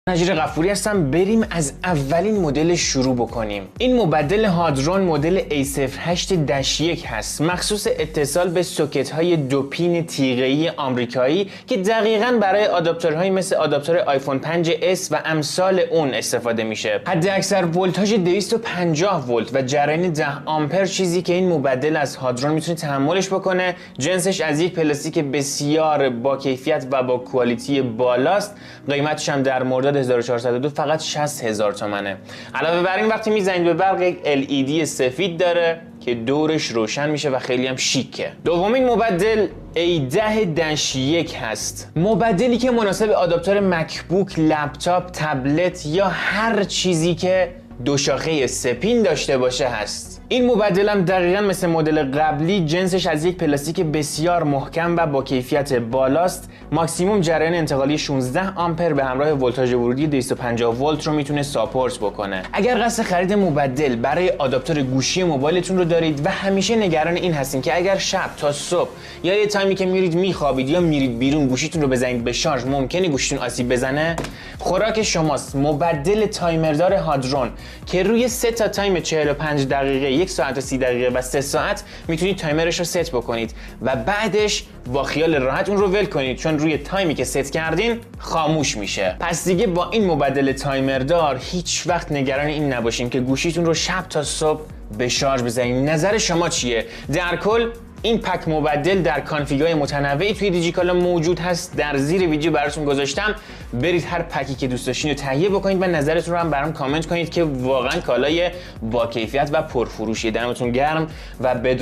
نجیر غفوری هستم. بریم از اولین مدل شروع بکنیم. این مبدل هادرون مدل A08-1 هست، مخصوص اتصال به سوکت های دو پین تیغه‌ای آمریکایی که دقیقاً برای آداپتورهایی مثل آداپتور آیفون 5S و امثال اون استفاده میشه. حد اکثر ولتاژ 250 ولت و جریان 10 آمپر چیزی که این مبدل از هادرون میتونه تحملش بکنه. جنسش از یک پلاستیک بسیار با کیفیت و با کوالیتی بالاست. قیمتش هم در مرداد 1402 فقط 60,000 تومنه. علاوه بر این وقتی میزنید به برق یک LED سفید داره که دورش روشن میشه و خیلی هم شیکه. دومین مبدل A10-1 هست، مبدلی که مناسب آداپتور مکبوک، لپتاپ، تبلت یا هر چیزی که دو شاخه سپین داشته باشه هست. این مبدل هم دقیقاً مثل مدل قبلی جنسش از یک پلاستیک بسیار محکم و با کیفیت بالاست. ماکسیموم جریان انتقالی 16 آمپر به همراه ولتاژ ورودی 250 ولت رو میتونه ساپورت بکنه. اگر قصد خرید مبدل برای آداپتور گوشی موبایلتون رو دارید و همیشه نگران این هستین که اگر شب تا صبح یا یه تایمی که میرید میخوابید یا میرید بیرون گوشیتون رو بزنید به شارژ ممکنه گوشیتون آسیب بزنه، خوراک شماست. مبدل تایمردار هادرون که روی 3 تا تایم 45 دقیقه، 1 ساعت و 30 دقیقه و 3 ساعت میتونید تایمرش رو ست بکنید و بعدش با خیال راحت اون رو ول کنید، چون روی تایمی که ست کردین خاموش میشه. پس دیگه با این مبدل تایمردار هیچ وقت نگران این نباشین که گوشیتون رو شب تا صبح به شارژ بزنید. نظر شما چیه؟ در کل این پک مبدل در کانفیگ‌های متنوعی توی دیجیکالا موجود هست. در زیر ویدیو براتون گذاشتم، برید هر پکی که دوست داشتین رو تهیه بکنید و نظرتون رو هم برام کامنت کنید که واقعا کالای با کیفیت و پرفروشیه. دمتون گرم و بدرود.